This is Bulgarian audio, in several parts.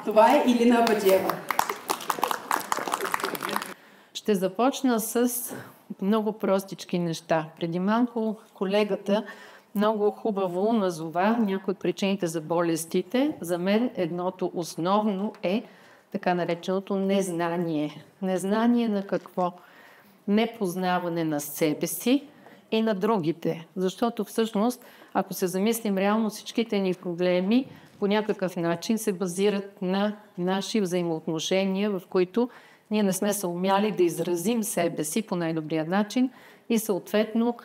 Това е Илина Баджиева. Ще започна с много простички неща. Преди малко колегата много хубаво назова някои от причините за болестите. За мен едното основно е така нареченото незнание. Незнание на какво? Непознаване на себе си и на другите. Защото всъщност, ако се замислим реално, всичките ни проблеми по някакъв начин се базират на наши взаимоотношения, в които ние не сме се умяли да изразим себе си по най-добрия начин и съответно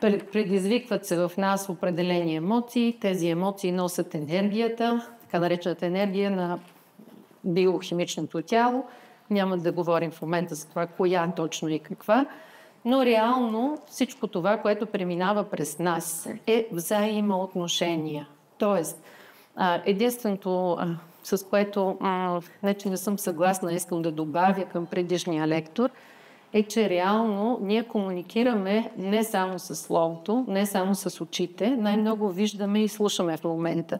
предизвикват се в нас определени емоции. Тези емоции носят енергията, така наречената енергия на биохимичното тяло. Няма да говорим в момента за това коя точно и каква, но реално всичко това, което преминава през нас, е взаимоотношения. Тоест, единственото, с което не че не съм съгласна, искам да добавя към предишния лектор, е, че реално ние комуникираме не само с словото, не само с очите, най-много виждаме и слушаме в момента.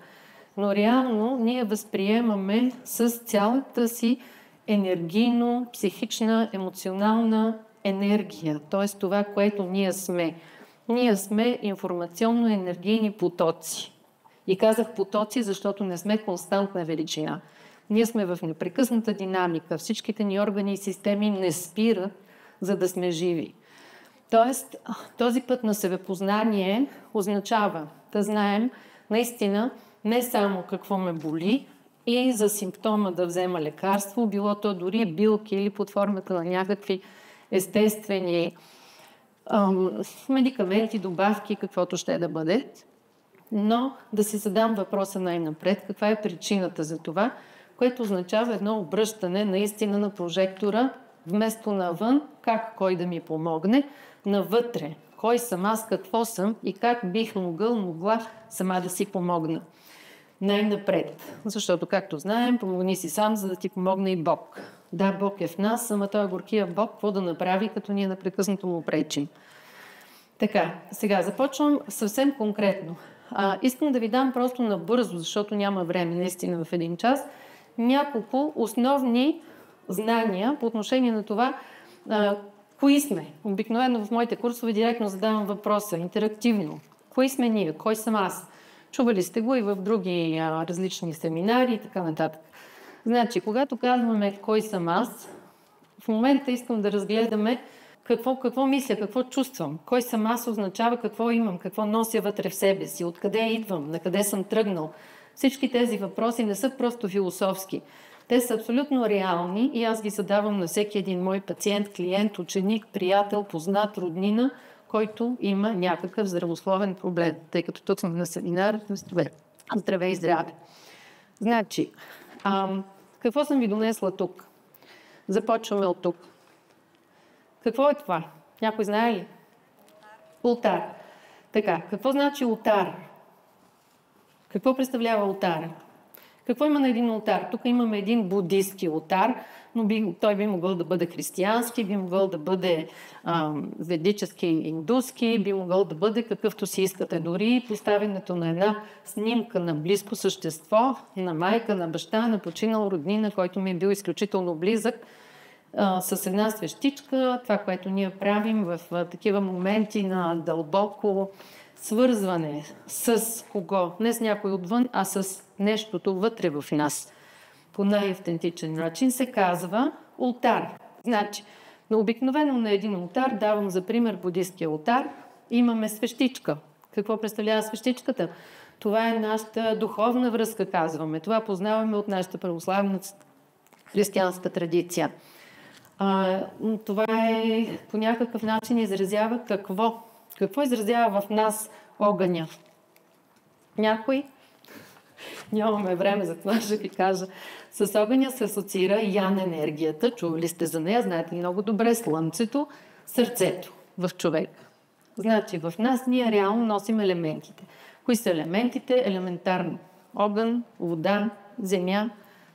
Но реално ние възприемаме с цялата си енергийно, психична, емоционална енергия. Т.е. това, което ние сме. Ние сме информационно-енергийни потоци. И казах потоци, защото не сме константна величина. Ние сме в непрекъсната динамика. Всичките ни органи и системи не спират, за да сме живи. Тоест, този път на себепознание означава да знаем наистина не само какво ме боли и за симптома да взема лекарство, било то дори билки или под формата на някакви естествени медикаменти, добавки, каквото ще да бъде. Но да си задам въпроса най-напред, каква е причината за това, което означава едно обръщане наистина на прожектора, вместо навън, как кой да ми помогне, навътре, кой съм аз, какво съм и как бих могла сама да си помогна. Най-напред, защото, както знаем, помогни си сам, за да ти помогне и Бог. Да, Бог е в нас, ама той горкия Бог, какво да направи, като ние непрекъснато му пречим. Така, сега започвам съвсем конкретно. Искам да ви дам просто набързо, защото няма време, наистина в един час, няколко основни знания по отношение на това, кои сме. Обикновено в моите курсове директно задавам въпроса, интерактивно. Кои сме ние? Кой съм аз? Чували сте го и в други различни семинари и така нататък. Значи, когато казваме кой съм аз, в момента искам да разгледаме какво мисля, какво чувствам. Кой съм аз означава какво имам, какво нося вътре в себе си, откъде идвам, на къде съм тръгнал. Всички тези въпроси не са просто философски. Те са абсолютно реални и аз ги задавам на всеки един мой пациент, клиент, ученик, приятел, познат, роднина, който има някакъв здравословен проблем. Тъй като тук съм на семинар, здраве и здраве. Значи, какво съм ви донесла тук? Започваме от тук. Какво е това? Някой знае ли? Ултар. Така, какво значи ултар? Какво представлява ултара? Какво има на един ултар? Тук имаме един будистки ултар, но той би могъл да бъде християнски, би могъл да бъде ведически, индуски, би могъл да бъде какъвто си искате. Дори поставянето на една снимка на близко същество, на майка, на баща, на починал роднина, който ми е бил изключително близък, с една свещичка, това, което ние правим в такива моменти на дълбоко свързване с кого? Не с някой отвън, а с нещото вътре в нас. По най-автентичен начин се казва ултар. Значи, но обикновено на един ултар, давам за пример будистския ултар, имаме свещичка. Какво представлява свещичката? Това е нашата духовна връзка, казваме. Това познаваме от нашата православна християнска традиция. Това е по някакъв начин изразява какво? Какво изразява в нас огъня? Някой? Нямаме време за това, ще ви кажа. С огъня се асоциира ян енергията. Чували сте за нея, знаете много добре, слънцето, сърцето в човека. Значи в нас ние реално носим елементите. Кои са елементите? Елементарно. Огън, вода, земя,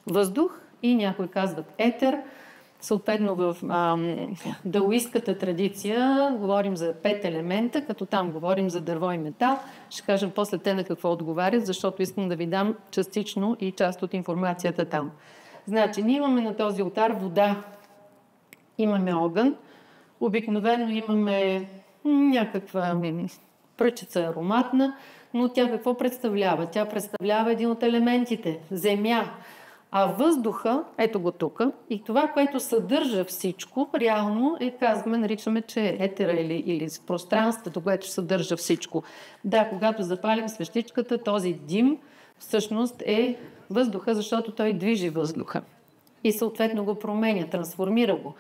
въздух и някои казват етер. Съответно в даоистката традиция говорим за 5 елемента, като там говорим за дърво и метал. Ще кажем после те на какво отговарят, защото искам да ви дам частично и част от информацията там. Значи, ние имаме на този олтар вода, имаме огън, обикновено имаме някаква пръчица ароматна, но тя какво представлява? Тя представлява един от елементите – земя. А въздуха, ето го тук, и това, което съдържа всичко, реално казваме, наричаме, че е етера или пространството, което съдържа всичко. Да, когато запалим свещичката, този дим всъщност е въздуха, защото той движи въздуха. И съответно го променя, трансформира го.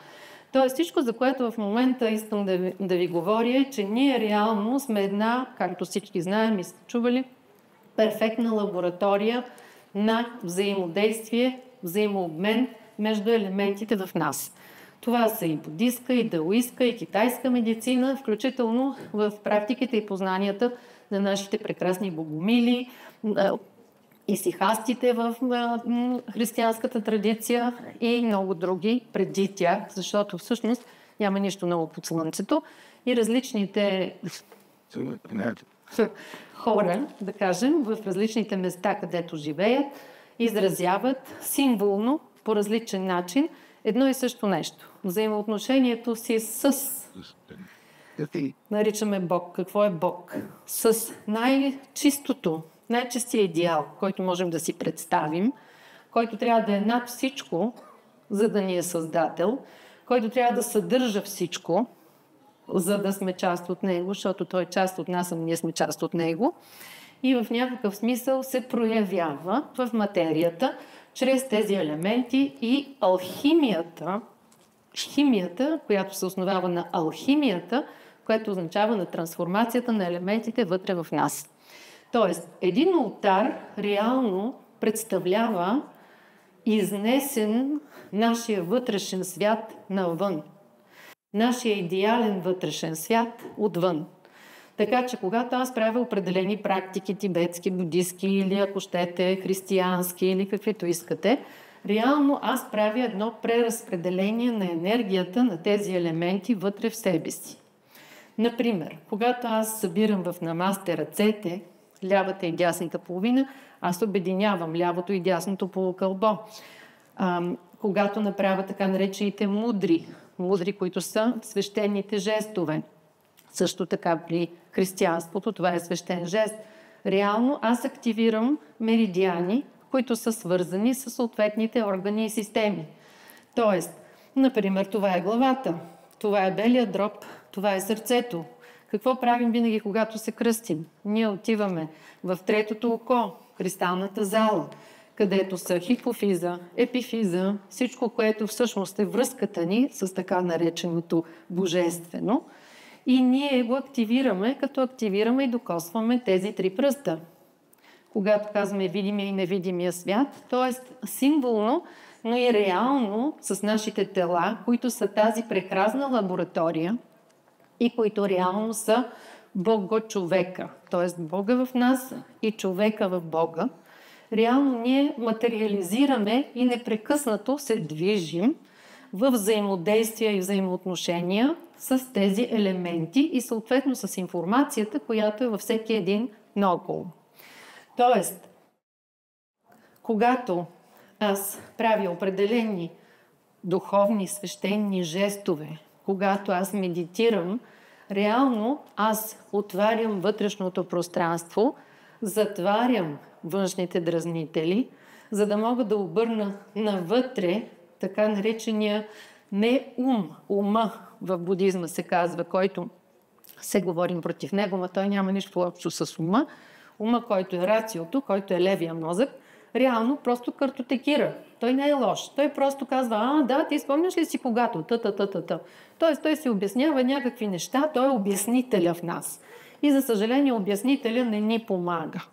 Тоест всичко, за което в момента искам да ви говоря, е, че ние реално сме една, както всички знаем и сте чували, перфектна лаборатория на взаимодействие, взаимообмен между елементите в нас. Това са и будистка, и даоистка, и китайска медицина, включително в практиките и познанията на нашите прекрасни богомили, и сихастите в християнската традиция и много други преди тях, защото всъщност няма нищо ново под слънцето и различните хора, да кажем, в различните места, където живеят, изразяват символно по различен начин едно и също нещо. Взаимоотношението си с... наричаме Бог. Какво е Бог? С най-чистото, най-чистия идеал, който можем да си представим, който трябва да е над всичко, за да ни е създател, който трябва да съдържа всичко, за да сме част от него, защото той е част от нас, а ние сме част от него. И в някакъв смисъл се проявява в материята, чрез тези елементи и алхимията, химията, която се основава на алхимията, което означава на трансформацията на елементите вътре в нас. Тоест, един олтар реално представлява изнесен нашия вътрешен свят навън. Нашия идеален вътрешен свят отвън. Така че, когато аз правя определени практики, тибетски, будистки или ако щете, християнски или каквито искате, реално аз правя едно преразпределение на енергията на тези елементи вътре в себе си. Например, когато аз събирам в намасте ръцете, лявата и дясната половина, аз обединявам лявото и дясното полукълбо. Когато направя така наречените мудри, които са свещените жестове. Също така при християнството това е свещен жест. Реално аз активирам меридиани, които са свързани с съответните органи и системи. Тоест, например, това е главата, това е белия дроб, това е сърцето. Какво правим винаги, когато се кръстим? Ние отиваме в третото око, кристалната зала, където са хипофиза, епифиза, всичко, което всъщност е връзката ни с така нареченото божествено. И ние го активираме, като активираме и докосваме тези 3 пръста. Когато казваме видимия и невидимия свят, т.е. символно, но и реално с нашите тела, които са тази прекрасна лаборатория и които реално са Бого-човека, т.е. Бога в нас и човека в Бога. Реално ние материализираме и непрекъснато се движим в взаимодействия и взаимоотношения с тези елементи и съответно с информацията, която е във всеки един наоколо. Тоест, когато аз правя определени духовни, свещени жестове, когато аз медитирам, реално аз отварям вътрешното пространство, затварям външните дразнители, за да мога да обърна навътре така наречения не ума в будизма се казва, който се говорим против него, но той няма нищо общо с ума. Ума, който е рациото, който е левия мозък, реално просто картотекира. Той не е лош. Той просто казва, да, ти спомняш ли си когато? Тоест той се обяснява някакви неща, той е обяснителя в нас. И за съжаление обяснителя не ни помага.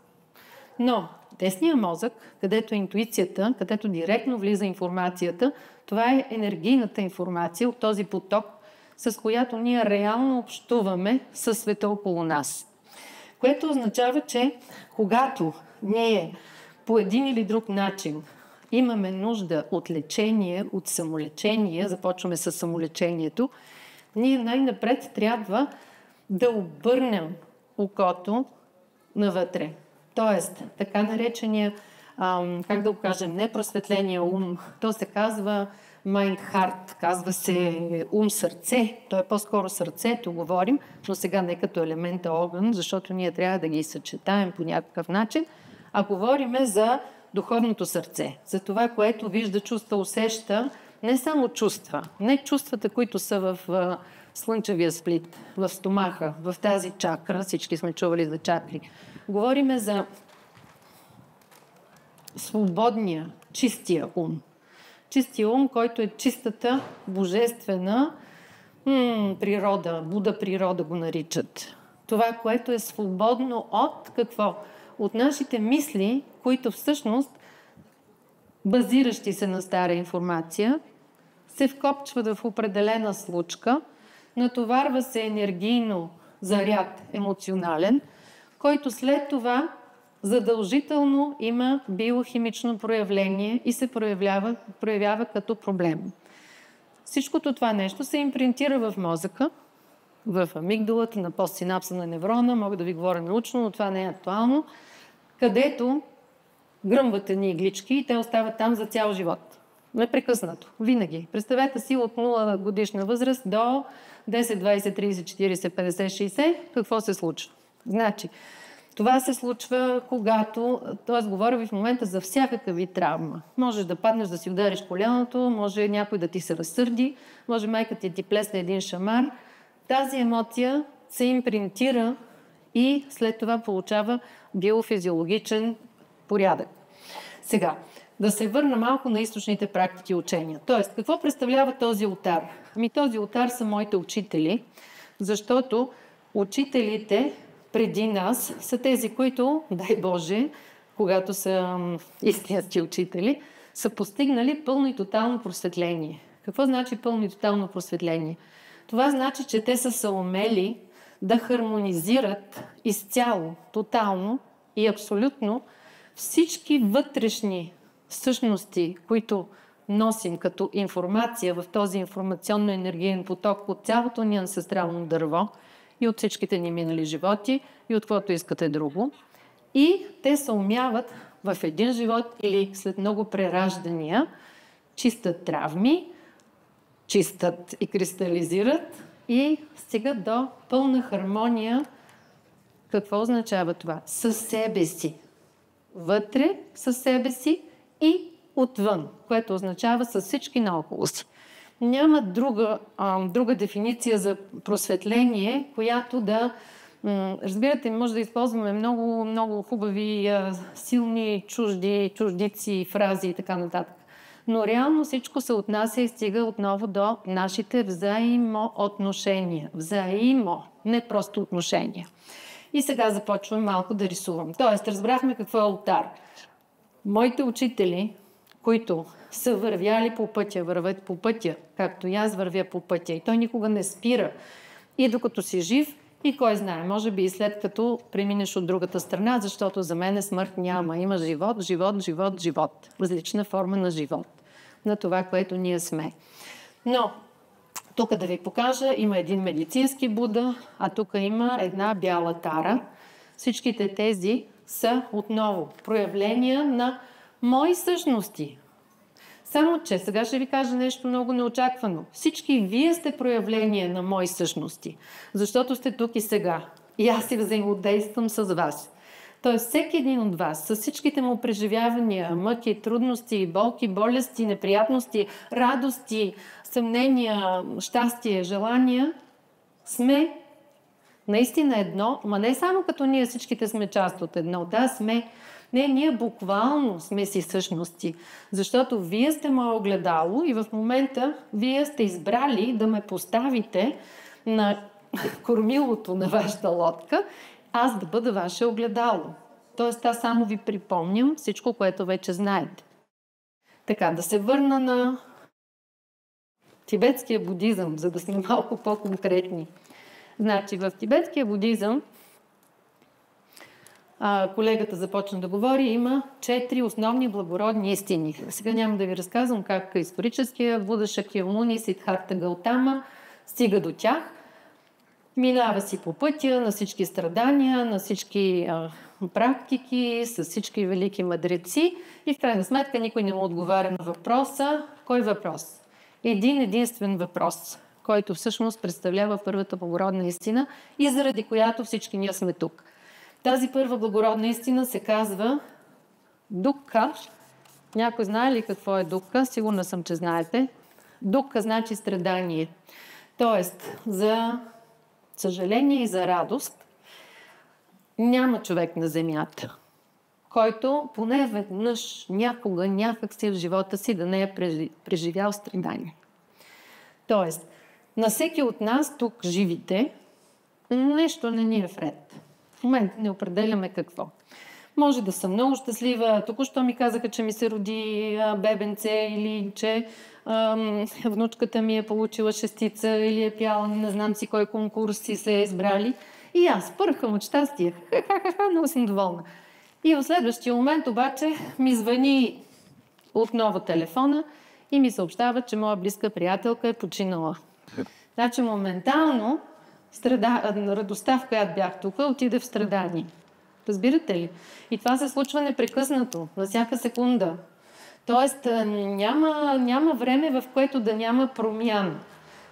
Но десният мозък, където е интуицията, където директно влиза информацията, това е енергийната информация от този поток, с която ние реално общуваме със света около нас. Което означава, че когато ние по един или друг начин имаме нужда от лечение, от самолечение, започваме с самолечението, ние най-напред трябва да обърнем окото навътре. Тоест, така наречения, как да го кажем, непросветления ум, то се казва mind-heart, казва се ум-сърце, то е по-скоро сърцето, говорим, но сега не като елемента огън, защото ние трябва да ги съчетаем по някакъв начин, а говориме за духовното сърце, за това, което вижда, чувства, усеща, не само чувства, не чувствата, които са в слънчевия сплит, в стомаха, в тази чакра, всички сме чували за чакри. Говориме за свободния, чистия ум. Чистия ум, който е чистата, божествена природа, Буда природа го наричат. Това, което е свободно от какво? От нашите мисли, които всъщност, базиращи се на стара информация, се вкопчват в определена случка, натоварва се енергийно заряд, емоционален, който след това задължително има биохимично проявление и се проявява като проблем. Всичкото това нещо се импринтира в мозъка, в амигдалата, на постсинапса на неврона, мога да ви говоря научно, но това не е актуално, където гръмват едни иглички и те остават там за цял живот. Непрекъснато, винаги. Представете си от 0 годишна възраст до 10, 20, 30, 40, 50, 60, какво се случва? Значи, това се случва когато, т.е. говоря ви в момента за всякакъв вид травма. Можеш да паднеш да си удариш коляното, може някой да ти се разсърди, може майка ти плесне един шамар. Тази емоция се импринтира и след това получава биофизиологичен порядък. Сега, да се върна малко на източните практики и учения. Тоест, какво представлява този олтар? Този олтар са моите учители, защото учителите преди нас са тези, които, дай Боже, когато са истински учители, са постигнали пълно и тотално просветление. Какво значи пълно и тотално просветление? Това значи, че те са съумели да хармонизират изцяло, тотално и абсолютно всички вътрешни същности, които носим като информация в този информационно-енергиен поток от цялото ни анцестрално дърво и от всичките ни минали животи и от каквото искате друго. И те съумяват в един живот или след много прераждания чистят травми, чистят и кристализират и стигат до пълна хармония. Какво означава това? Със себе си. Вътре със себе си и отвън, което означава с всички наоколо си. Няма друга дефиниция за просветление, която да... разбирате, може да използваме много, много хубави, силни чуждици, фрази и така нататък. Но реално всичко се отнася и стига отново до нашите взаимоотношения. Не просто отношения. И сега започвам малко да рисувам. Тоест, разбрахме какво е олтар. Моите учители, които са вървяли по пътя, вървят по пътя, както и аз вървя по пътя, и той никога не спира. И докато си жив, и кой знае, може би и след като преминеш от другата страна, защото за мен смърт няма. Има живот. Различна форма на живот. На това, което ние сме. Но, тук да ви покажа, има един медицински Буда, а тук има една бяла тара. Всичките тези са отново проявления на мои същности. Само че, сега ще ви кажа нещо много неочаквано. Всички вие сте проявление на мои същности, защото сте тук и сега. И аз си взаимодействам с вас. Тоест, всеки един от вас, с всичките му преживявания, мъки, трудности, болки, болести, неприятности, радости, съмнения, щастие, желания, сме наистина едно, ма не само като ние всичките сме част от едно. Да, сме. Не, ние буквално сме си същности, защото вие сте мое огледало и в момента вие сте избрали да ме поставите на кормилото на вашата лодка, аз да бъда ваше огледало. Тоест, аз само ви припомням всичко, което вече знаете. Така, да се върна на тибетския будизъм, за да сме малко по-конкретни. Значи, в тибетския будизъм колегата започна да говори, има 4 основни благородни истини. Сега няма да ви разказвам как историческия Буда Шакьямуни, Сиддхарта Гаутама стига до тях. Минава си по пътя на всички страдания, на всички практики, с всички велики мъдреци и в крайна сметка никой не му отговаря на въпроса. Кой въпрос? Единствен въпрос, който всъщност представлява първата благородна истина и заради която всички ние сме тук. Тази първа благородна истина се казва Дукха. Някой знае ли какво е Дукха? Сигурна съм, че знаете. Дукха значи страдание. Тоест, за съжаление и за радост няма човек на земята, който поне веднъж, някога, някак си в живота си да не е преживял страдание. Тоест, на всеки от нас тук живите, нещо не ни е вред. В момента не определяме какво. Може да съм много щастлива. Току-що ми казаха, че ми се роди бебенце или че внучката ми е получила шестица или е пяла, не знам си кой конкурс си се е избрали. И аз пърхам от щастие. Много съм доволна. И в следващия момент обаче ми звъни отново телефона и ми съобщава, че моя близка приятелка е починала. Значи моментално радостта, в която бях тук, отиде в страдание. Разбирате ли? И това се случва непрекъснато, на всяка секунда. Тоест няма време, в което да няма промяна.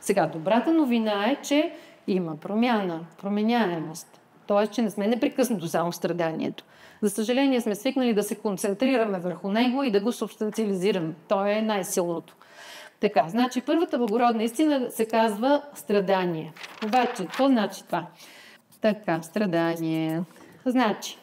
Сега, добрата новина е, че има промяна, променяемост. Тоест, че не сме непрекъснато само в страданието. За съжаление сме свикнали да се концентрираме върху него и да го субстанциализираме. То е най-силното. Така, значи първата благородна истина се казва страдание. Обаче, какво значи това? Така, страдание. Значи,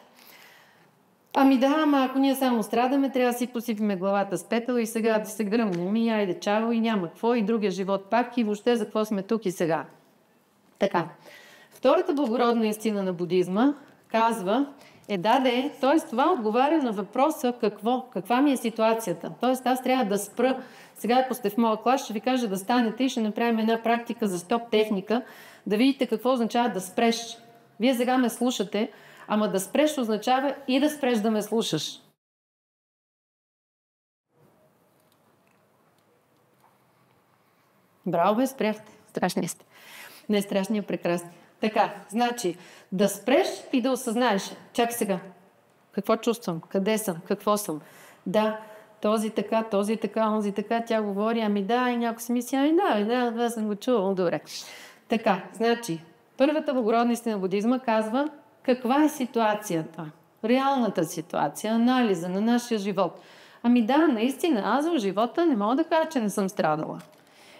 ама ако ние само страдаме, трябва да си посипиме главата с пепел и сега да се гръмнем и айде чао и няма какво и другия живот пак и въобще за какво сме тук и сега. Така, втората благородна истина на будизма казва, т.е. това отговаря на въпроса каква ми е ситуацията. Т.е. аз трябва да спра. Сега, ако сте в моя клас, ще ви кажа да станете и ще направим една практика за стоп техника, да видите какво означава да спреш. Вие сега ме слушате, ама да спреш означава и да спреш да ме слушаш. Браво, бе, спряхте. Страшни сте. Не страшни, а прекрасни. Така, значи, да спреш и да осъзнаеш. Чакай сега. Какво чувствам? Къде съм? Какво съм? Да, този така, онзи така, тя говори, и някой си мисли, да, съм го чувал, добре. Така, значи, първата благородна истина на будизма казва каква е ситуацията, реалната ситуация, анализа на нашия живот. Наистина, аз в живота не мога да кажа, че не съм страдала.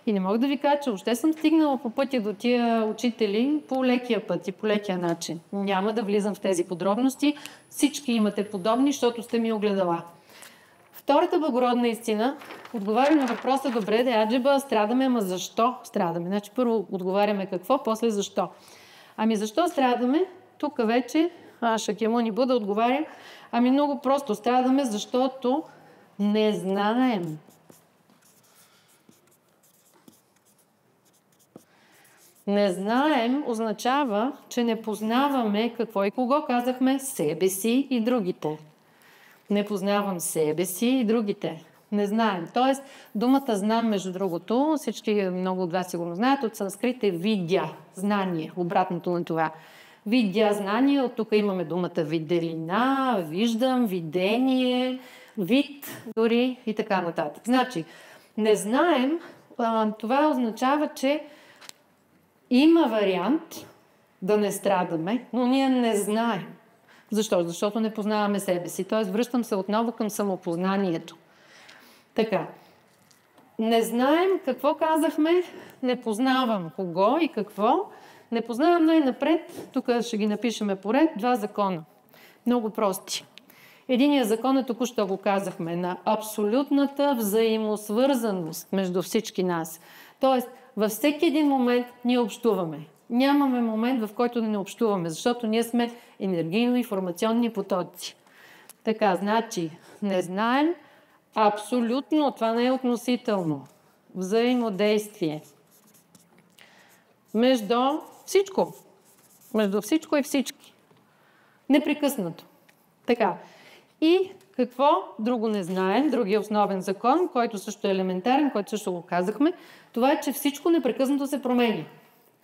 И не мога да ви кажа, че въобще съм стигнала по пътя до тия учители по лекия път и по лекия начин. Няма да влизам в тези подробности. Всички имате подобни, защото сте ми огледала. Втората благородна истина отговаря на въпроса, добре, аджеба, страдаме, ама защо страдаме? Значи първо отговаряме какво, после защо. Защо страдаме? Тук вече Шакьямуни Буда отговаря, много просто страдаме, защото не знаем. Не знаем означава, че не познаваме какво и кого. Казахме себе си и другите. Не познавам себе си и другите. Не знаем. Тоест, думата знам, между другото, всички много от вас сигурно знаят, от санскрит е видя, знание, обратното на това. Видя, знание, от тук имаме думата виделина, виждам, видение, вид, дори и така нататък. Значи, не знаем, това означава, че има вариант да не страдаме, но ние не знаем. Защо? Защото не познаваме себе си. Тоест, връщам се отново към самопознанието. Така. Не знаем какво казахме, не познавам кого и какво. Не познавам най-напред, тук ще ги напишеме поред, 2 закона. Много прости. Единият закон е, току-що го казахме, на абсолютната взаимосвързаност между всички нас. Тоест, във всеки един момент ние общуваме. Нямаме момент, в който да не общуваме, защото ние сме енергийно-информационни потоци. Така, значи, не знаем абсолютно, това не е относително, взаимодействие между всичко и всички. Непрекъснато. Така. И какво друго не знаем? Другия основен закон, който също е елементарен, който също го казахме, това е, че всичко непрекъснато се променя.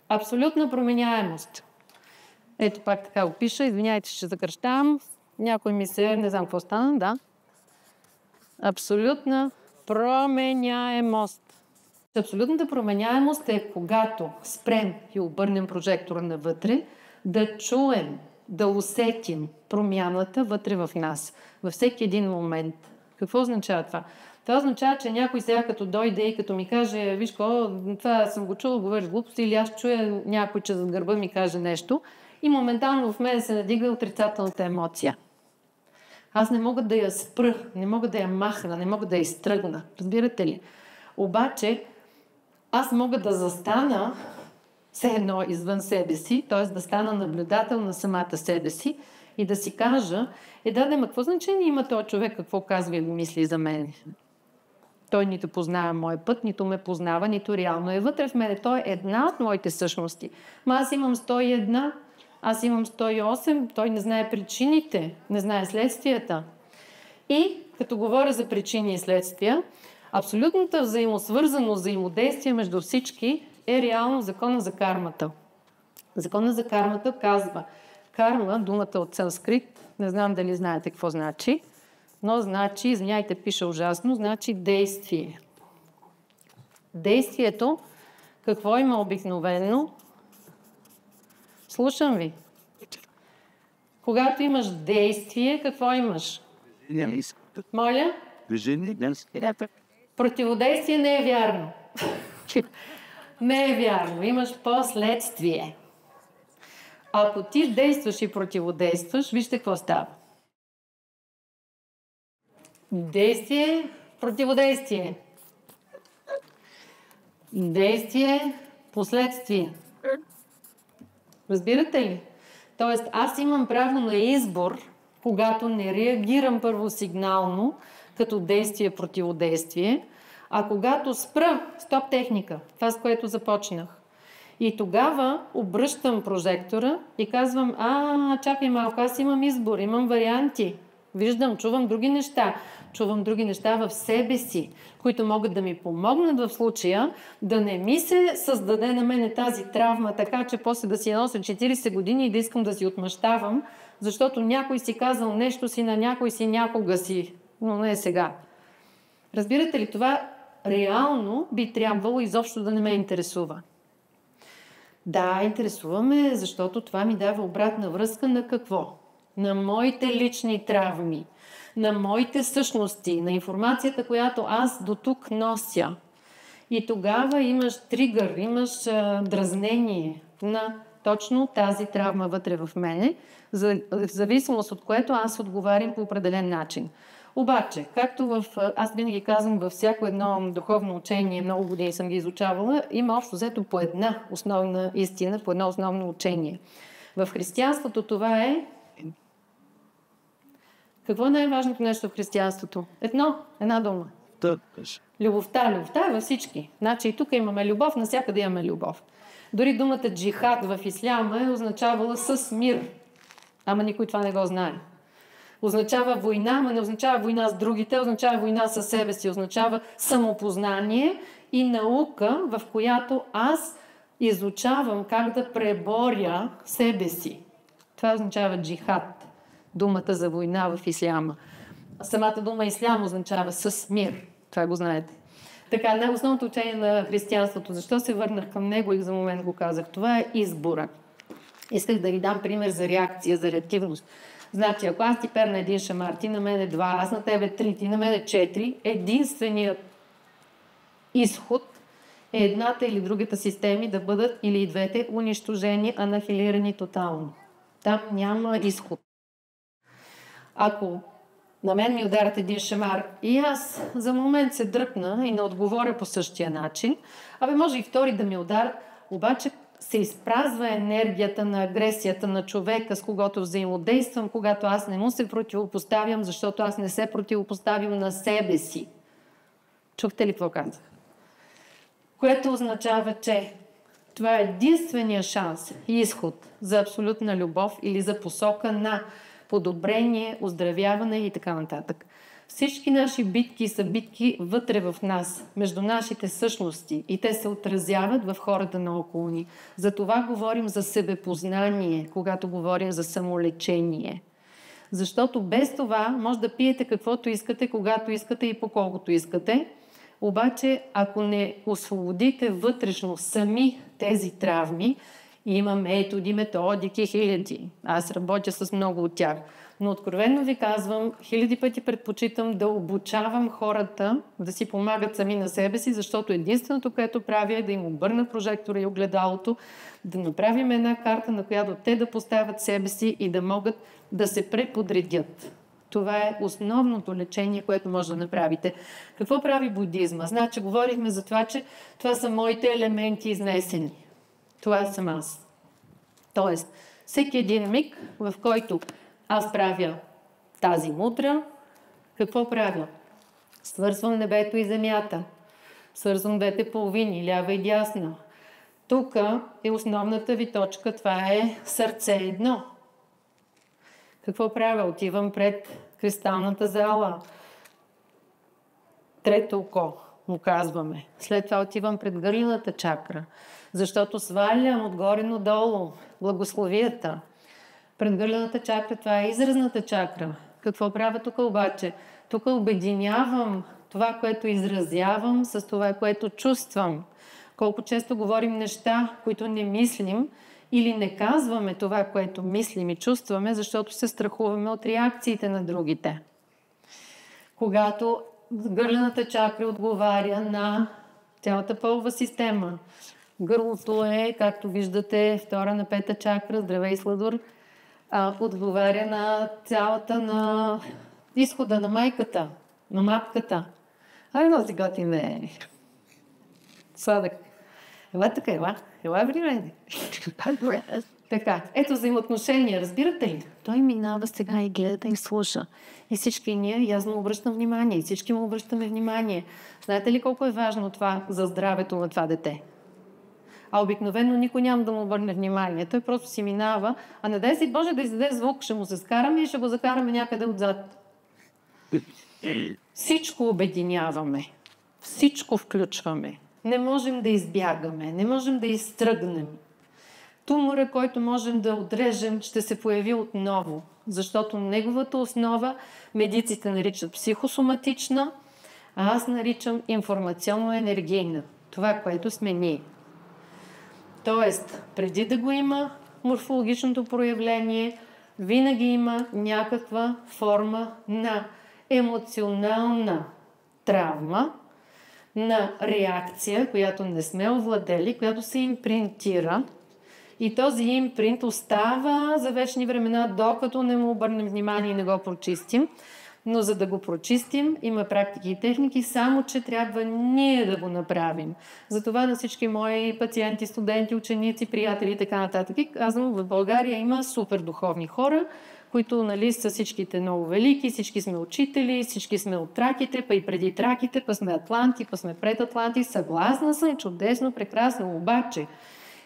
Абсолютна променяемост. Ето пак така го пиша. Извиняйте, ще закръщавам. Някой ми се... Не знам какво стана, да. Абсолютна променяемост. Абсолютната променяемост е когато спрем и обърнем прожектора навътре, да чуем, да усетим промяната вътре в нас, във всеки един момент. Какво означава това? Това означава, че някой сега като дойде и като ми каже, виж какво, това съм го чула, говориш глупости, или аз чуя някой, че зад гърба ми каже нещо и моментално в мен се надига отрицателната емоция. Аз не мога да я спра, не мога да я махна, не мога да я изтръгна. Разбирате ли? Обаче аз мога да застана все едно извън себе си, т.е. да стана наблюдател на самата себе си и да си кажа, какво значение има този човек, какво казва или мисли за мен? Той нито познава моя път, нито ме познава, нито реално е вътре в мене. Той е една от моите същности. Аз имам 101, аз имам 108, той не знае причините, не знае следствията. И като говоря за причини и следствия, абсолютната взаимосвързаност, взаимодействие между всички е реално закона за кармата. Закона за кармата казва, карма, думата от санскрит, не знам дали знаете какво значи, но значи, извиняйте, пиша ужасно, значи действие. Действието, какво има обикновено? Слушам ви. Когато имаш действие, какво имаш? Моля? Противодействие не е вярно. Не е вярно. Имаш последствие. Ако ти действаш и противодействаш, вижте какво става. Действие, противодействие. Действие, последствие. Разбирате ли? Тоест, аз имам право на избор, когато не реагирам първосигнално, като действие, противодействие, а когато спра, стоп техника, това с което започнах. И тогава обръщам прожектора и казвам, чакай малко, аз имам избор, имам варианти. Виждам, чувам други неща. Чувам други неща в себе си, които могат да ми помогнат в случая да не ми се създаде на мене тази травма, така че после да си я нося 40 години и да искам да си отмъщавам, защото някой си казал нещо си на някой си някога си, но не сега. Разбирате ли, това реално би трябвало изобщо да не ме интересува. Да, интересуваме, защото това ми дава обратна връзка на какво? На моите лични травми, на моите същности, на информацията, която аз до тук нося. И тогава имаш тригър, имаш дразнение на точно тази травма вътре в мене, в зависимост от което аз отговарям по определен начин. Обаче, както аз винаги казвам, във всяко едно духовно учение, много години съм ги изучавала, има общо взето по една основна истина, по едно основно учение. В християнството това е... Какво е най-важното нещо в християнството? Една дума. Любовта. Любовта е във всички. Значи и тук имаме любов, навсякъде имаме любов. Дори думата джихад в исляма е означавала с мир. Ама никой това не го знае. Означава война, ама не означава война с другите, означава война със себе си, означава самопознание и наука, в която аз изучавам как да преборя себе си. Това означава джихад, думата за война в исляма. Самата дума ислям означава с мир. Това го знаете. Така, най-основното учение на християнството, защо се върнах към него и за момент го казах, това е избора. Исках да ви дам пример за реакция, за реактивност. Значи, ако аз ти перна един шамар, ти на мене 2, аз на тебе 3, ти на мене 4, единственият изход е едната или другата системи да бъдат или и двете унищожени, анахилирани тотално. Там няма изход. Ако на мен ми ударят един шамар и аз за момент се дръпна и не отговоря по същия начин, може и втори да ми удар, обаче се изпразва енергията на агресията на човека, с когото взаимодействам, когато аз не му се противопоставям, защото аз не се противопоставям на себе си. Чухте ли какво казах? Което означава, че това е единствения шанс и изход за абсолютна любов или за посока на подобрение, оздравяване и така нататък. Всички наши битки са битки вътре в нас, между нашите същности и те се отразяват в хората наоколо ни. Затова говорим за себепознание, когато говорим за самолечение. Защото без това може да пиете каквото искате, когато искате и по колкото искате. Обаче, ако не освободите вътрешно сами тези травми, има методи, методики, хиляди. Аз работя с много от тях. Но откровено ви казвам, хиляди пъти предпочитам да обучавам хората да си помагат сами на себе си, защото единственото, което правя е да им обърна прожектора и огледалото, да направим една карта, на която те да поставят себе си и да могат да се преподредят. Това е основното лечение, което може да направите. Какво прави будизма? Значи, говорихме за това, че това са моите елементи изнесени. Това съм аз. Тоест, всеки един миг, в който аз правя тази мудра, какво правя? Свързвам небето и земята. Свързвам двете половини, лява и дясна. Тук е основната ви точка, това е сърце едно. Какво правя? Отивам пред кристалната зала. Трето око, му казваме. След това отивам пред гърлената чакра, защото свалям отгоре надолу благословията. Пред гърлената чакра, това е изразната чакра. Какво правя тук обаче? Тук обединявам това, което изразявам, с това, което чувствам. Колко често говорим неща, които не мислим, или не казваме това, което мислим и чувстваме, защото се страхуваме от реакциите на другите. Когато гърлената чакра отговаря на цялата полова система. Гърлото е, както виждате, втора на пета чакра, здравей сладур, отговаря на цялата на изхода на майката, на матката. Айно си готиме. Сладък. Ела така, ела време. Така, ето взаимоотношения, разбирате ли? Той минава сега и гледа и слуша. И всички ние, аз му обръщам внимание, и всички му обръщаме внимание. Знаете ли колко е важно това за здравето на това дете? А обикновено никой няма да му обърне внимание. Той просто си минава, а не дай си Боже да издаде звук, ще му се скараме и ще го закараме някъде отзад. Всичко обединяваме. Всичко включваме. Не можем да избягаме, не можем да изтръгнем. Тумора, който можем да отрежем, ще се появи отново, защото неговата основа медиците наричат психосоматична, а аз наричам информационно-енергийна. Това, което сме ние. Тоест, преди да го има морфологичното проявление, винаги има някаква форма на емоционална травма, на реакция, която не сме овладели, която се импринтира. И този импринт остава за вечни времена, докато не му обърнем внимание и не го прочистим. Но за да го прочистим, има практики и техники, само че трябва ние да го направим. Затова на всички мои пациенти, студенти, ученици, приятели и така нататък. Казвам, в България има супер духовни хора, които, нали, са всичките много велики, всички сме учители, всички сме от траките, па и преди траките, па сме атланти, па сме пред атланти. Съгласна съм, чудесно, прекрасно, обаче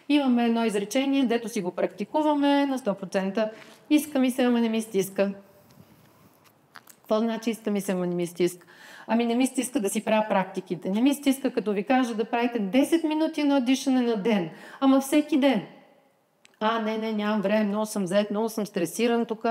имаме едно изречение, дето си го практикуваме на 100%. Иска ми се, ама не ми стиска. Какво значи иска ми се, ама не ми стиска? Ами не ми стиска да си правя практиките. Не ми стиска, като ви кажа да правите 10 минути на дишане на ден. Ама всеки ден. Не, нямам време, много съм зает, много съм стресиран тук.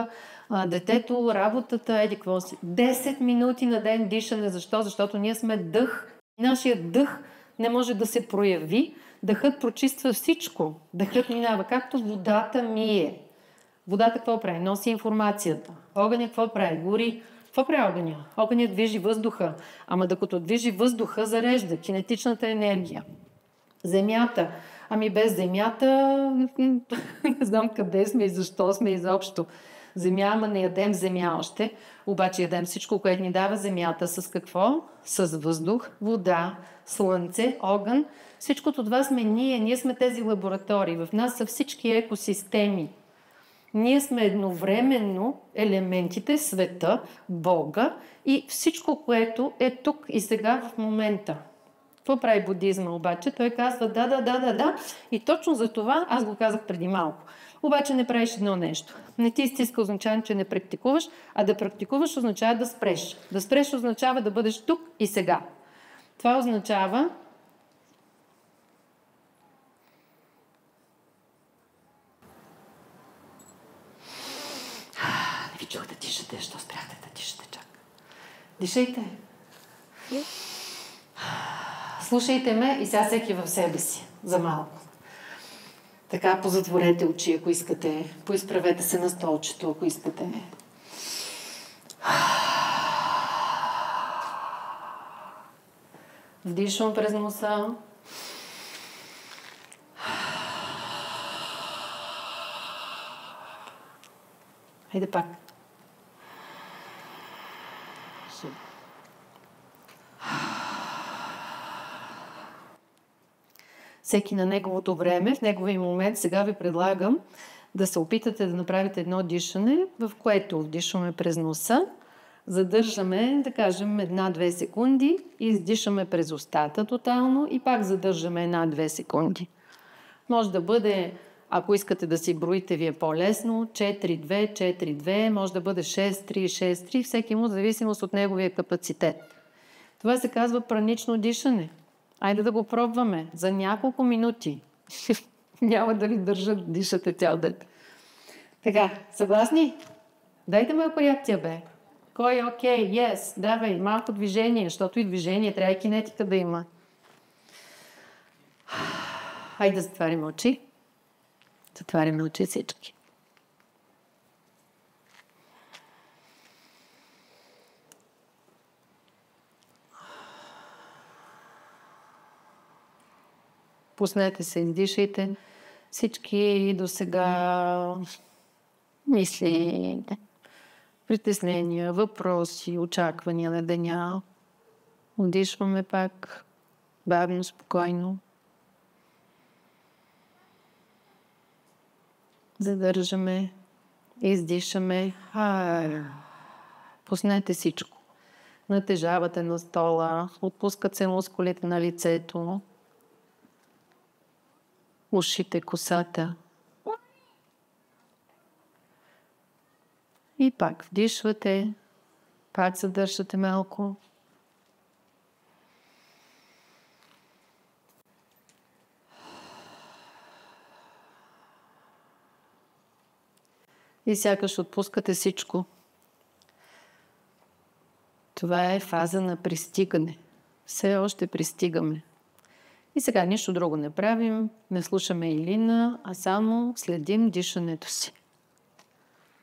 Детето, работата, еди какво си. 10 минути на ден дишане. Защо? Защото ние сме дъх. Нашият дъх не може да се прояви. Дъхът прочиства всичко. Дъхът минава, както водата мие. Водата какво прави? Носи информацията. Огъня какво прави? Гори. Какво прави огъня? Огъня движи въздуха. Ама докато движи въздуха, зарежда кинетичната енергия. Земята. Ами без земята не знам къде сме и защо сме изобщо. Земя, ама не ядем земя още. Обаче ядем всичко, което ни дава земята. С какво? С въздух, вода, слънце, огън. Всичкото това сме ние. Ние сме тези лаборатории. В нас са всички екосистеми. Ние сме едновременно елементите, света, Бога и всичко, което е тук и сега в момента. Какво прави будизма обаче? Той казва да. И точно за това, аз го казах преди малко, Обаче не правиш едно нещо. Не ти стиска означава, че не практикуваш, а да практикуваш означава да спреш. Да спреш означава да бъдеш тук и сега. Това означава не ви чух да дишате, защо спряхте да дишате чак. Дишайте. Слушайте ме и сега всеки в себе си. За малко. Така, позатворете очи, ако искате. Поизправете се на столчето, ако искате. Вдишвам през носа. Хайде пак. Всеки на неговото време, в неговия момент, сега ви предлагам да се опитате да направите едно дишане, в което вдишваме през носа, задържаме, да кажем, 1-2 секунди и издишаме през устата тотално и пак задържаме 1-2 секунди. Може да бъде, ако искате да си броите, ви е по-лесно, 4-2, 4-2, може да бъде 6-3, 6-3, всеки му в зависимост от неговия капацитет. Това се казва пранично дишане. Айде да го пробваме за няколко минути. Няма да ви държа да дишате цял ден. Така, съгласни? Дайте малко реакция, бе. Кой е окей? Yes, давай, малко движение, защото и движение трябва и кинетика да има. Хайде да затваряме очи. Затваряме очи всички. Пуснете се, издишайте всички до сега мисли, притеснения, въпроси, очаквания на деня. Удишваме пак, бавно, спокойно. Задържаме, издишаме. Пуснете всичко. Натежавате на стола, отпускат се мускулите на лицето, ушите, косата. И пак вдишвате, пак задържате малко. И сякаш отпускате всичко. Това е фаза на пристигане. Все още пристигаме. И сега нищо друго не правим, не слушаме Илина, а само следим дишането си.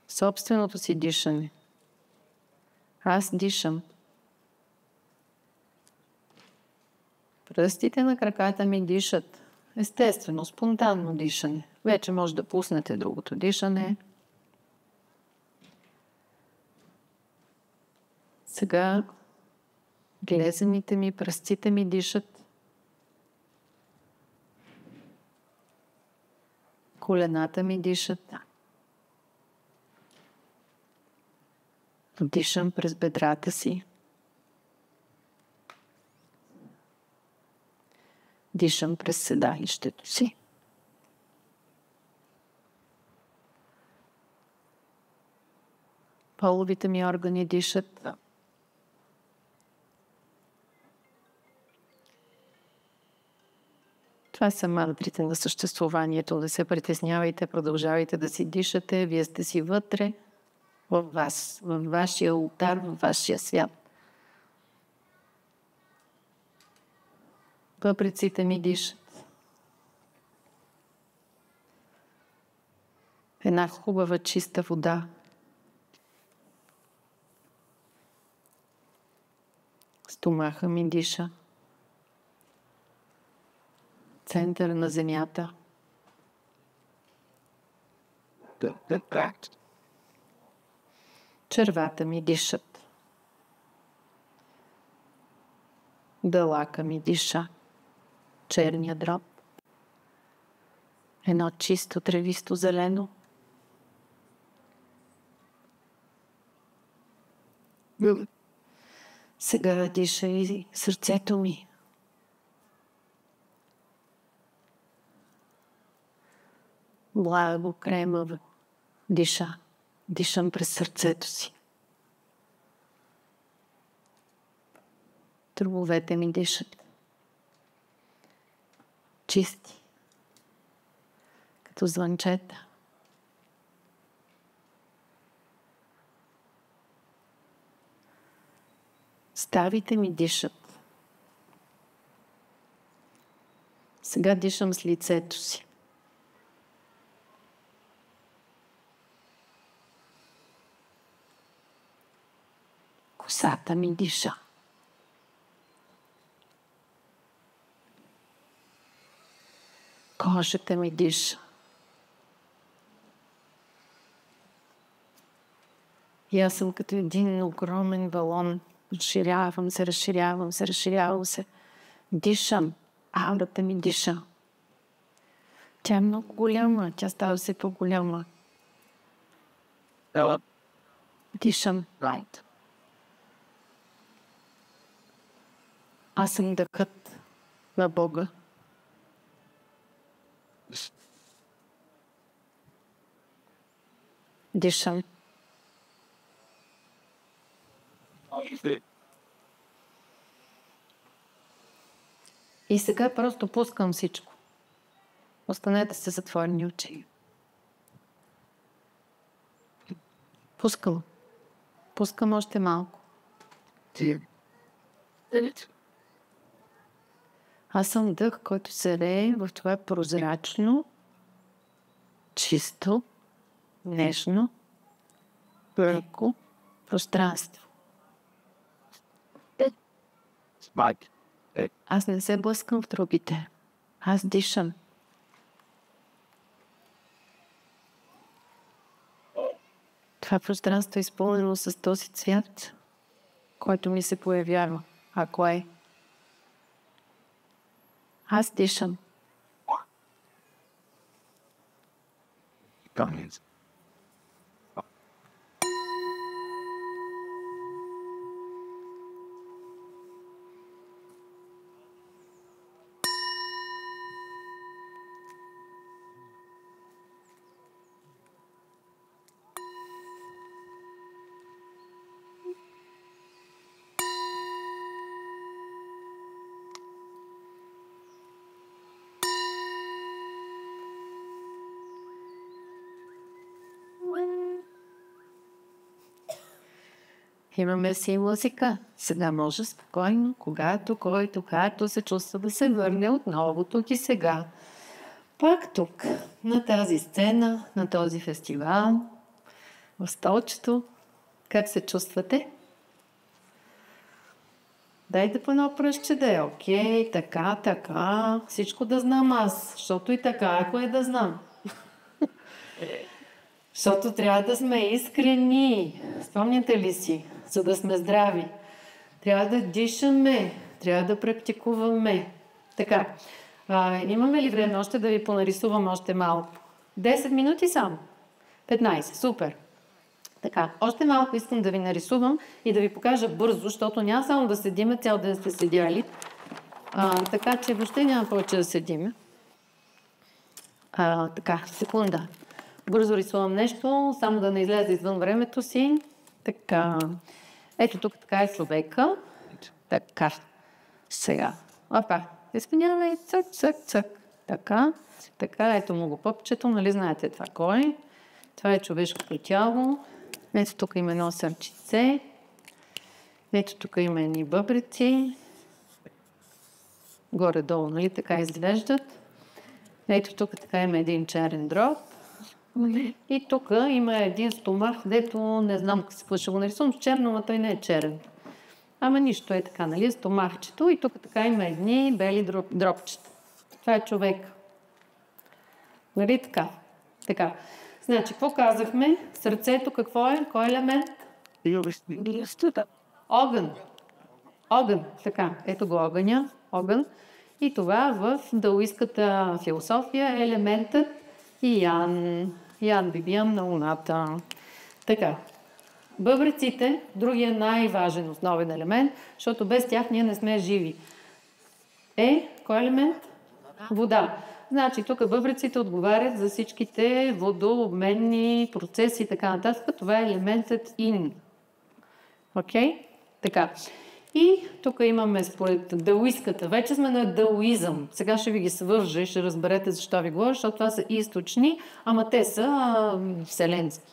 Собственото си дишане. Аз дишам. Пръстите на краката ми дишат. Естествено, спонтанно дишане. Вече може да пуснете другото дишане. Сега глезените ми, пръстите ми дишат. Колената ми дишат. Дишам през бедрата си. Дишам през седалището си. Половите ми органи дишат. Това са мантрите на съществуванието. Не се притеснявайте, продължавайте да си дишате. Вие сте си вътре, във вас, във вашия ултар, във вашия свят. Бъбреците ми дишат. Една хубава, чиста вода. Стомаха ми диша. Център на земята. Червата ми дишат. Дълака ми диша. Черния дроб. Едно чисто тревисто зелено. Сега диша и сърцето ми. Благо, кремав. Диша. Дишам през сърцето си. Трубовете ми дишат. Чисти. Като звънчета. Ставите ми дишат. Сега дишам с лицето си. Косата ми диша. Кожата ми диша. И аз съм като един огромен балон. Разширявам се, разширявам се, разширявам се. Дишам. Аурата ми диша. Тя е много голяма. Тя става все по-голяма. Дишам. Аз съм дъхът на Бога. Дишам. И сега просто пускам всичко. Останете се затворени очи. Пускам. Пускам още малко. Аз съм дъх, който се рее в това прозрачно, чисто, нежно, леко пространство. Аз не се блъскам в трубите. Аз дишам. Това пространство е изпълнено с този цвят, който ми се появява. А кое? Аз дишам. Имаме си музика. Сега може спокойно, когато който карто се чувства да се върне отново тук и сега. Пак тук, на тази сцена, на този фестивал, в столчето. Как се чувствате? Дайте по едно пръстче да е окей, така, всичко да знам аз, защото и така, ако е да знам. Защото трябва да сме искрени. Спомняте ли си? За да сме здрави. Трябва да дишаме. Трябва да практикуваме. Така. Имаме ли време още да ви понарисувам още малко? 10 минути само. 15. Супер. Така. Още малко искам да ви нарисувам и да ви покажа бързо, защото няма само да седиме, цял ден сте седяли. Така че въобще няма повече да седиме. Така. Секунда. Бързо рисувам нещо, само да не излезе извън времето си. Така. Ето тук така е човека. Така. Сега. Опа. Изпълняваме. Цък. Така. Така. Ето му го пъпчето. Нали знаете това кой е? Това е човешкото тяло. Ето тук има едно сърчице. Ето тук има едни бъбреци. Горе-долу, нали така изглеждат. Ето тук така има един черен дроб. И тук има един стомах, дето не знам какво ще го нарисувам с черно, но той не е черен. Ама нищо е така, нали? Стомахчето. И тук така има едни бели дробчета. Това е човек. Нали така? Така. Значи, какво казахме? Сърцето какво е? Кой елемент? Огън. Огън. Така. Ето го огъня. Огън. И това в даоистката философия е елементът Ян. Ян Бибиян на Луната. Така. Бъбреците, другия най-важен основен елемент, защото без тях ние не сме живи. Кой елемент? Вода. Значи тук бъбреците отговарят за всичките водообменни процеси и така нататък. Това е елементът ин. Окей? Така. И тук имаме според даоистката. Вече сме на даоизъм. Сега ще ви ги свържа и ще разберете защо ви говоря, защото това са източни, ама те са вселенски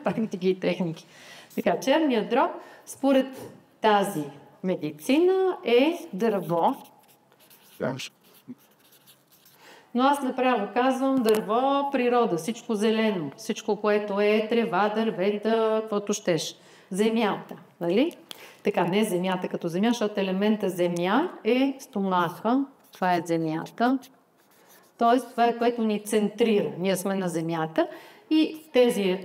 практики и техники. Така, черният дроб според тази медицина е дърво. Но аз направо казвам дърво, природа, всичко зелено, всичко, което е трева, дървета, каквото щеш. Земята, нали? Така, не земята като земя, защото елемента земя е стомаха, това е земята. Тоест, това е което ни центрира. Ние сме на земята и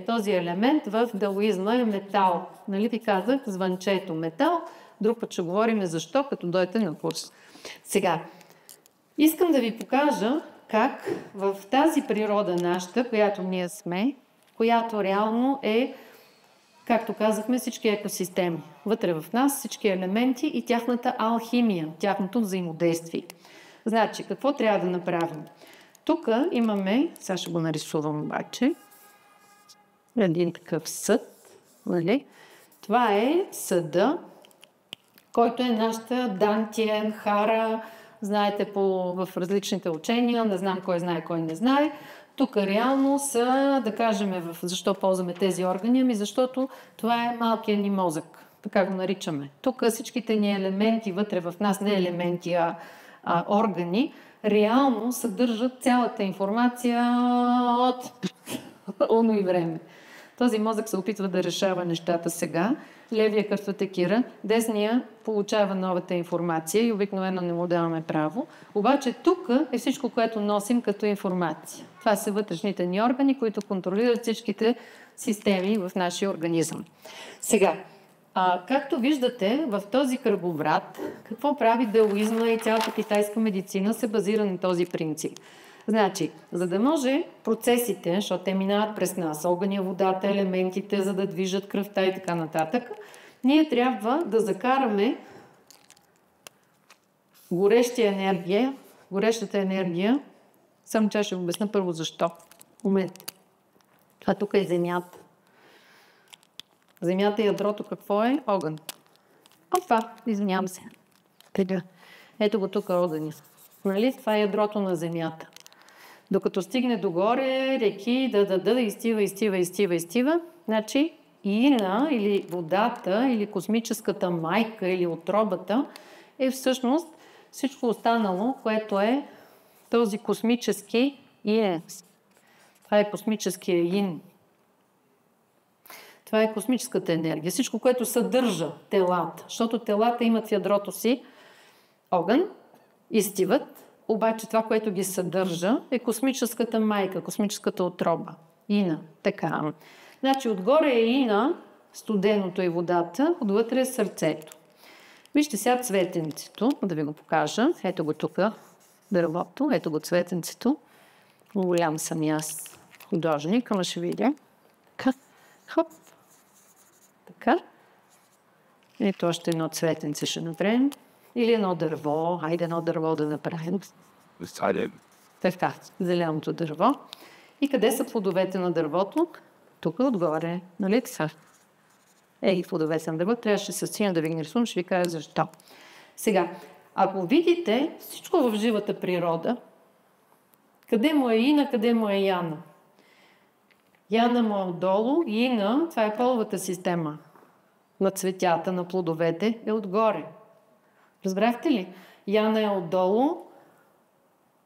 този елемент в даоизма е метал. Нали ви казах, звънчето метал. Друг път ще говорим защо, като дойдете на курс. Сега, искам да ви покажа как в тази природа нашата, която ние сме, която реално е, както казахме, всички екосистеми. Вътре в нас всички елементи и тяхната алхимия, тяхното взаимодействие. Значи, какво трябва да направим? Тук имаме, сега ще го нарисувам обаче, един такъв съд. Нали? Това е съда, който е нашата дантиен, хара, знаете в различните учения, не знам кой знае, кой не знае. Тук реално са, да кажем, защо ползваме тези органи, ами защото това е малкият ни мозък, така го наричаме. Тук всичките ни елементи вътре в нас, не елементи, а органи, реално съдържат цялата информация от оно и време. Този мозък се опитва да решава нещата сега. Левия картотекира, десния получава новата информация и обикновено не му даваме право. Обаче тук е всичко, което носим като информация. Това са вътрешните ни органи, които контролират всичките системи в нашия организъм. Сега, както виждате, в този кръговрат, какво прави даоизма и цялата китайска медицина се базира на този принцип. Значи, за да може процесите, защото те минават през нас, огъня, водата, елементите, за да движат кръвта и така нататък, ние трябва да закараме горещата енергия, само че ще обясня първо защо. Момент. Това тук е земята. Земята и ядрото какво е? Огън. Това, извинявам се. Тега. Ето го тук огъня. Нали? Това е ядрото на земята. Докато стигне догоре, реки, изстива. Значи, ина или водата, или космическата майка, или отробата е всъщност всичко останало, което е този космически ин. Това е космическия ин. Това е космическата енергия. Всичко, което съдържа телата. Защото телата имат в ядрото си огън, изстиват, обаче това, което ги съдържа, е космическата майка, космическата отроба. Ина. Така. Значи, отгоре е ина, студеното и водата, отвътре е сърцето. Вижте сега цветенцето, да ви го покажа. Ето го тук, дървото, ето го цветенцето. Голям съм и аз художник, ама ще видя. Така. Хоп. Така. Ето още едно цветенце ще направим. Или едно дърво. Хайде едно дърво да направим. Така, зеленото дърво. И къде са плодовете на дървото? Тук отгоре. Нали така? Плодовете на дървото. Трябваше със сина да ви нарисувам, ще ви кажа защо. Сега, ако видите всичко в живата природа, къде му е ина, къде му е яна? Яна му е отдолу, ина, това е половата система на цветята, на плодовете, е отгоре. Разбрахте ли? Яна е отдолу,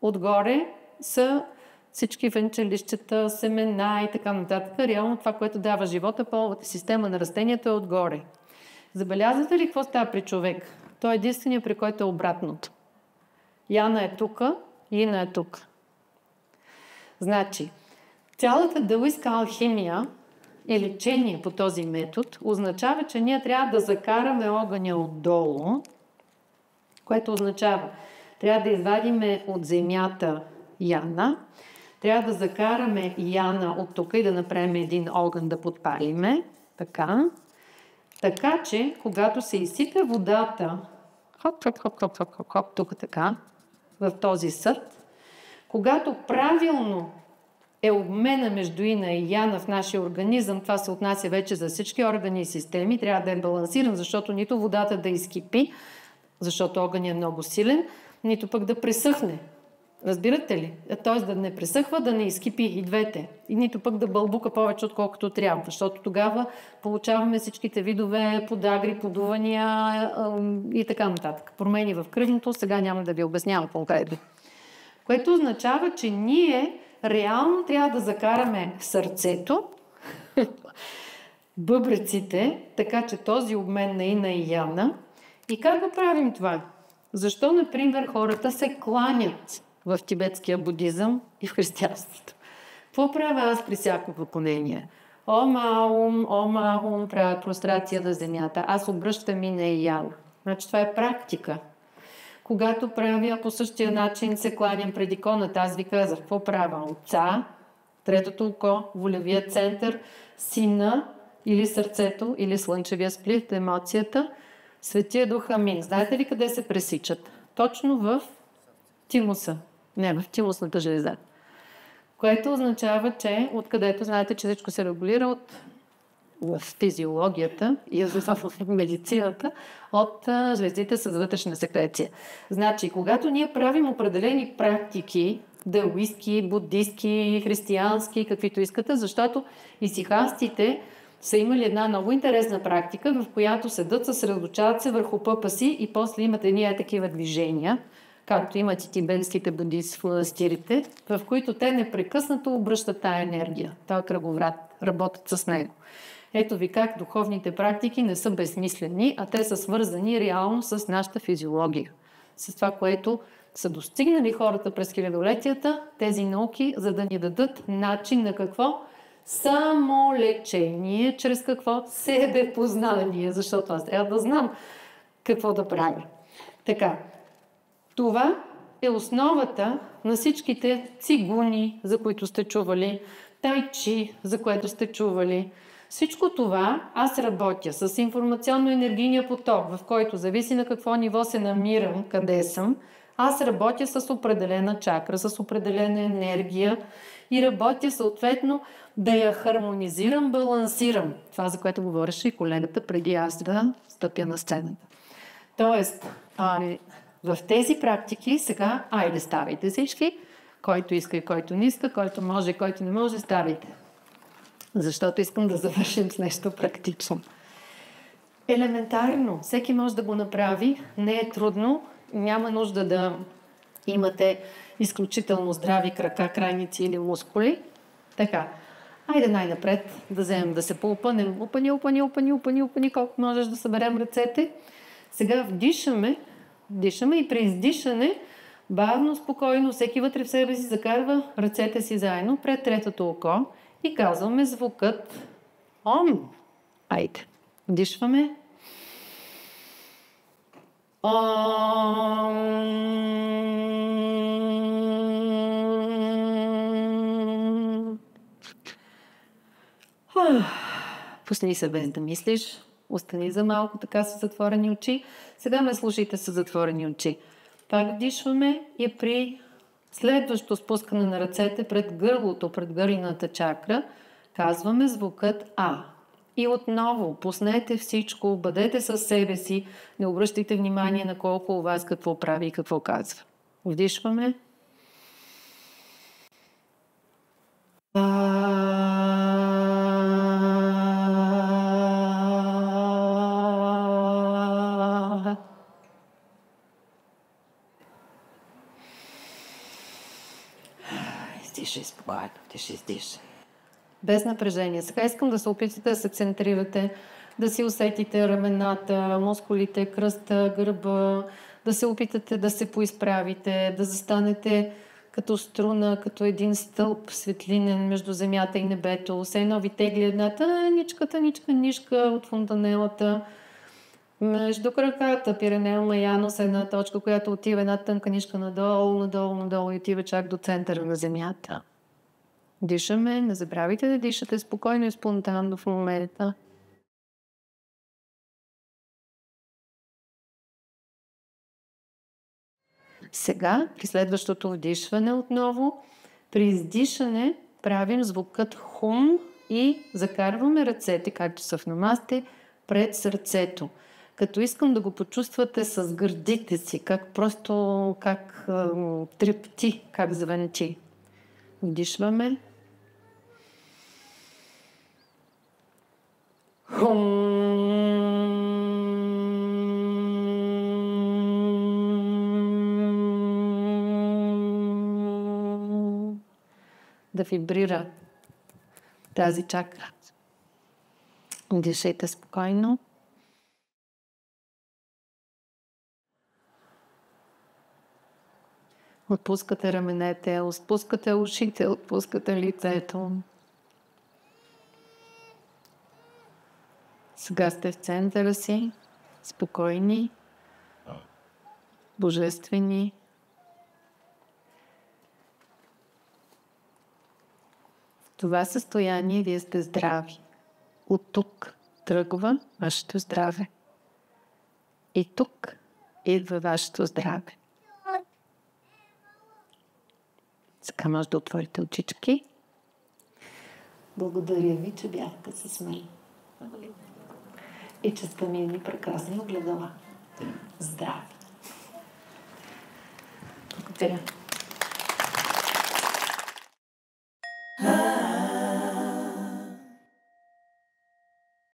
отгоре са всички венчелищата, семена и така нататък. Реално това, което дава живота, половата система на растението е отгоре. Забелязвате ли какво става при човек? Той е единствения, при който е обратното. Яна е тук, ина е тук. Значи, цялата даоистка алхимия и лечение по този метод означава, че ние трябва да закараме огъня отдолу, което означава, трябва да извадиме от земята яна, трябва да закараме яна от тук и да направим един огън да подпалиме, така. Така че, когато се изсипе водата, хоп, тук така, в този съд, Когато правилно е обмена между Ина и Яна в нашия организъм, това се отнася вече за всички органи и системи, трябва да е балансиран, защото нито водата да изкипи, защото огън е много силен, нито пък да пресъхне. Разбирате ли? Т.е. да не пресъхва, да не изкипи и двете. И нито пък да бълбука повече, отколкото трябва. Защото тогава получаваме всичките видове подагри, подувания и така нататък. Промени в кръвното, сега няма да ви обяснявам конкретно. Което означава, че ние реално трябва да закараме сърцето, бъбреците, така че този обмен на Ина и Яна. И как го правим това? Защо, например, хората се кланят в тибетския будизъм и в християнството? Какво правя аз при всяко поклонение? Ом Аум, правя прострация на земята. Аз обръщам Ина и Яна. Значи това е практика. Когато правя по същия начин, се кланям пред иконата. Аз ви казах, какво правя? Отца, третото око, волевия център, сина или сърцето, или слънчевия сплит, емоцията, Светия Дух, амин. Знаете ли къде се пресичат? Точно в тимуса. Не, в тимусната жлеза. Което означава, че откъдето знаете, че всичко се регулира в физиологията и в медицината от жлезите с вътрешна секреция. Значи, когато ние правим определени практики, даоистки, буддистки, християнски, каквито искате, защото исихастите са имали една много интересна практика, в която седат, съсредоточават се върху пъпа си и после имат едни такива движения, както имат и тибетските буддисти в монастирите, в които те непрекъснато обръщат тая енергия, този кръговрат, работят с него. Ето ви как духовните практики не са безсмислени, а те са свързани реално с нашата физиология. С това, което са достигнали хората през хилядолетията, тези науки, за да ни дадат начин на какво? Самолечение, чрез какво? Себепознание, защото аз трябва да знам какво да правя. Така, това е основата на всичките цигуни, за които сте чували, тайчи, за което сте чували. Всичко това аз работя с информационно-енергийния поток, в който зависи на какво ниво се намирам, къде съм. Аз работя с определена чакра, с определена енергия и работя съответно да я хармонизирам, балансирам. Това, за което говореше и колегата преди аз да стъпя на сцената. Тоест, в тези практики сега, айде ставайте всички, който иска и който не иска, който може и който не може, ставайте. Защото искам да завършим с нещо практично. Елементарно, всеки може да го направи, не е трудно, няма нужда да имате изключително здрави крака, крайници или мускули. Така, айде най-напред да вземем да се поупънем. Упани, колко можеш да съберем ръцете. Сега вдишаме и при издишане бавно, спокойно, всеки вътре в себе си закарва ръцете си заедно пред третото око и казваме звукът Ом. Айде, вдишваме. Пусни се без да мислиш. Остани за малко така с затворени очи. Сега ме слушайте с затворени очи. Пак вдишваме и при следващо спускане на ръцете пред гърлото, пред гърлената чакра, казваме звукът А. И отново, пуснете всичко, бъдете със себе си, не обръщайте внимание на колко у вас какво прави и какво казва. Вдишваме. Издишай спокойно, издишай. Без напрежение. Сега искам да се опитате да се центрирате, да си усетите рамената, мускулите, кръста, гърба, да се опитате да се поизправите, да застанете като струна, като един стълб светлинен между земята и небето. Все едно ви тегли една тъничка нишка от фонтанелата. Между краката, Пиренео Маянос, една точка, която отива една тънка нишка надолу и отива чак до центъра на земята. Дишаме, не забравяйте да дишате спокойно и спонтанно в момента. Сега, при следващото вдишване отново, при издишане правим звукът хум и закарваме ръцете, както са в намасте, пред сърцето. Като искам да го почувствате с гърдите си, как трепти, как звънчи. Вдишваме. Да вибрира тази чакра. Дишайте спокойно. Отпускате раменете, отпускате ушите, отпускате лицето. Сега сте в центъра си, спокойни, божествени. В това състояние вие сте здрави. От тук тръгва вашето здраве. И тук идва вашето здраве. Сега може да отворите очички. Благодаря ви, че бяхте с мен. И че сте ми едни прекрасни огледала. Здрави! Благодаря.